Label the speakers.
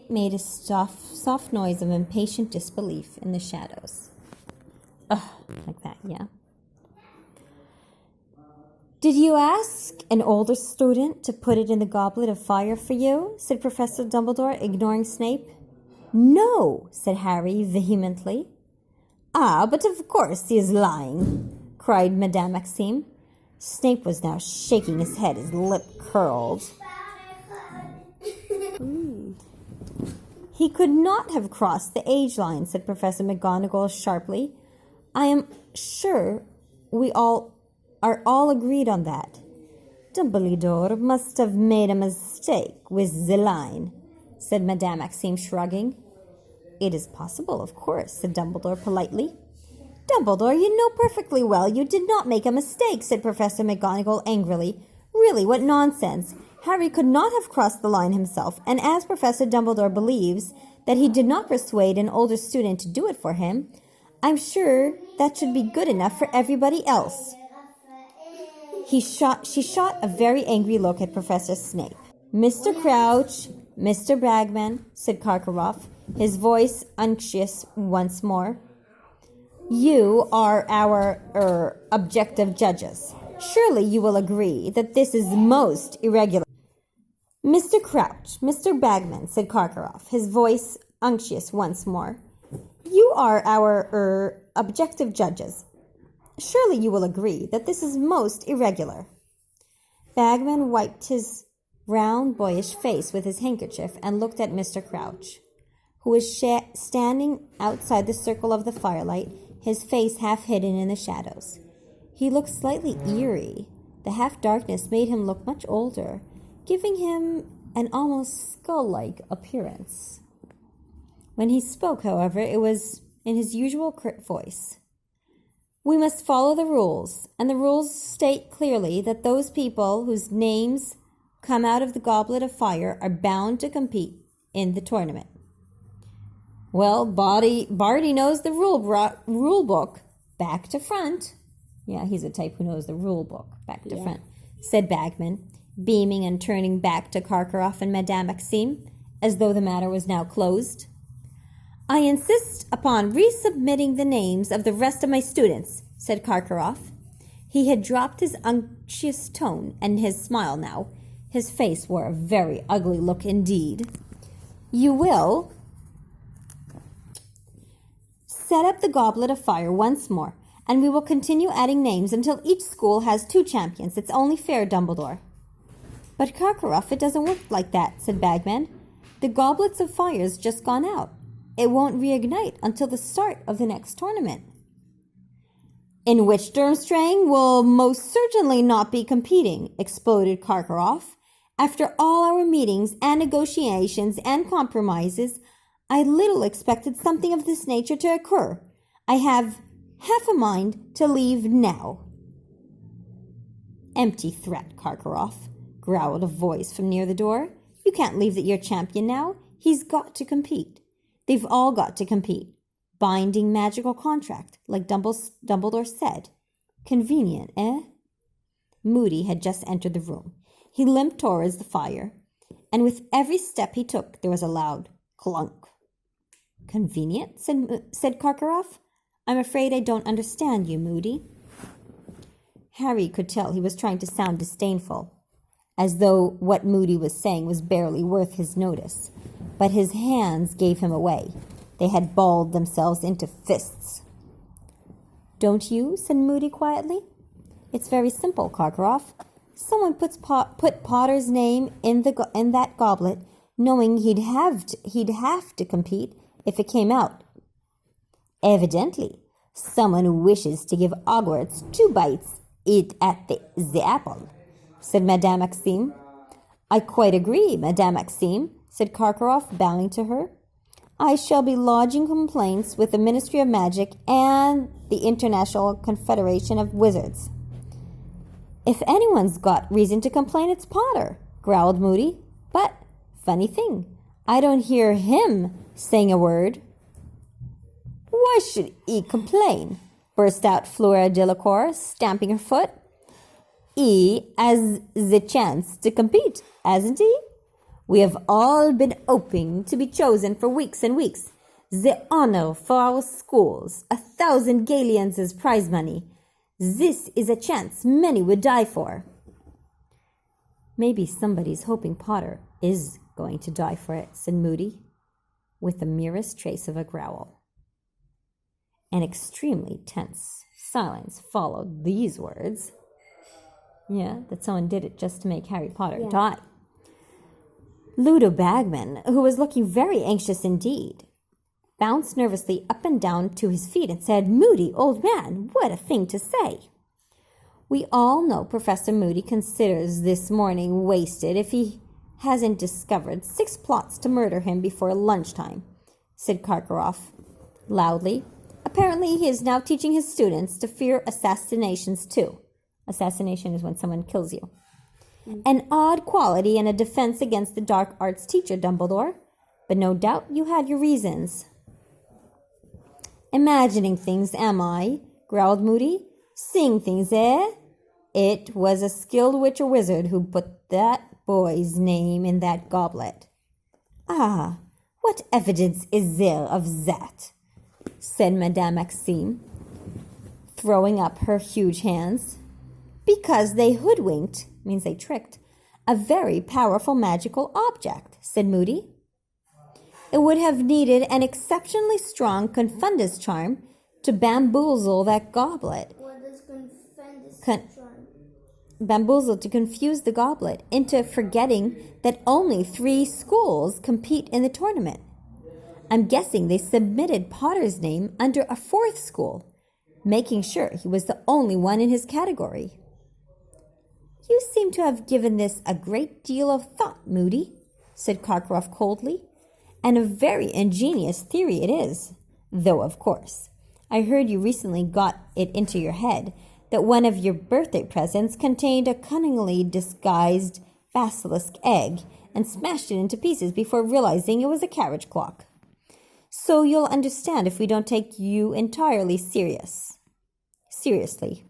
Speaker 1: Snape made a soft noise of impatient disbelief in the shadows. Ugh, like that, yeah. Did you ask an older student to put it in the goblet of fire for you? Said Professor Dumbledore, ignoring Snape. No, said Harry vehemently. Ah, but of course he is lying, cried Madame Maxime. Snape was now shaking his head, his lip curled. He could not have crossed the age line, said Professor McGonagall sharply. I am sure we are all agreed on that. Dumbledore must have made a mistake with the line, said Madame Maxime, shrugging. It is possible, of course, said Dumbledore politely. Dumbledore, you know perfectly well you did not make a mistake, said Professor McGonagall angrily. Really, what nonsense. Harry could not have crossed the line himself, and as Professor Dumbledore believes that he did not persuade an older student to do it for him, I'm sure that should be good enough for everybody else. She shot a very angry look at Professor Snape. Mr. Crouch, Mr. Bagman, said Karkaroff, his voice unctuous once more. You are our objective judges. Surely you will agree that this is most irregular. Mr. Crouch, Mr. Bagman, said Karkaroff, his voice unctuous once more. You are our objective judges. Surely you will agree that this is most irregular. Bagman wiped his round, boyish face with his handkerchief and looked at Mr. Crouch, who was standing outside the circle of the firelight, his face half hidden in the shadows. He looked slightly eerie. The half-darkness made him look much older, giving him an almost skull-like appearance. When he spoke, however, it was in his usual curt voice. We must follow the rules, and the rules state clearly that those people whose names come out of the Goblet of Fire are bound to compete in the tournament. Well, Barty knows the rule book back to front. Yeah, he's a type who knows the rule book back to front, said Bagman, beaming and turning back to Karkaroff and Madame Maxime, as though the matter was now closed. I insist upon resubmitting the names of the rest of my students, said Karkaroff. He had dropped his unctuous tone and his smile now. His face wore a very ugly look indeed. You will set up the Goblet of Fire once more, and we will continue adding names until each school has 2 champions. It's only fair, Dumbledore. But Karkaroff, it doesn't work like that, said Bagman. The Goblets of Fire's just gone out. It won't reignite until the start of the next tournament. In which Durmstrang will most certainly not be competing, exploded Karkaroff. After all our meetings and negotiations and compromises, I little expected something of this nature to occur. I have half a mind to leave now. Empty threat, Karkaroff, growled a voice from near the door. You can't leave your champion now. He's got to compete. They've all got to compete. Binding magical contract, like Dumbledore said. Convenient, eh? Moody had just entered the room. He limped towards the fire, and with every step he took, there was a loud clunk. Convenient, said Karkaroff. I'm afraid I don't understand you, Moody. Harry could tell he was trying to sound disdainful, as though what Moody was saying was barely worth his notice. But his hands gave him away. They had balled themselves into fists. Don't you? Said Moody quietly. It's very simple, Karkaroff. Someone put Potter's name in that goblet, knowing he'd have to compete if it came out. Evidently, someone who wishes to give Hogwarts 2 bites at the apple, said Madame Maxime. I quite agree, Madame Maxime, said Karkaroff, bowing to her. I shall be lodging complaints with the Ministry of Magic and the International Confederation of Wizards. If anyone's got reason to complain, it's Potter, growled Moody. But, funny thing, I don't hear him saying a word. Why should he complain? Burst out Fleur Delacour, stamping her foot. He has the chance to compete, hasn't he? We have all been hoping to be chosen for weeks and weeks. The honor for our schools, 1,000 galleons as prize money. This is a chance many would die for. Maybe somebody's hoping Potter is going to die for it, said Moody, with the merest trace of a growl. An extremely tense silence followed these words. Yeah, that someone did it just to make Harry Potter die. Ludo Bagman, who was looking very anxious indeed, bounced nervously up and down to his feet and said, "Moody, old man, what a thing to say." We all know Professor Moody considers this morning wasted if he hasn't discovered 6 plots to murder him before lunchtime, said Karkaroff loudly. Apparently he is now teaching his students to fear assassinations too. Assassination is when someone kills you. An odd quality and a defense against the dark arts teacher, Dumbledore. But no doubt you had your reasons. Imagining things, am I? Growled Moody. Seeing things, eh? It was a skilled witch or wizard who put that boy's name in that goblet. Ah, what evidence is there of that? Said Madame Maxime, throwing up her huge hands. Because they hoodwinked, means they tricked, a very powerful magical object, said Moody. It would have needed an exceptionally strong confundus charm to bamboozle that goblet.
Speaker 2: What does confundus charm?
Speaker 1: Bamboozle to confuse the goblet into forgetting that only 3 schools compete in the tournament. I'm guessing they submitted Potter's name under a 4th school, making sure he was the only one in his category. You seem to have given this a great deal of thought, Moody, said Karkaroff coldly, and a very ingenious theory it is, though, of course, I heard you recently got it into your head that one of your birthday presents contained a cunningly disguised basilisk egg and smashed it into pieces before realizing it was a carriage clock. So you'll understand if we don't take you entirely seriously.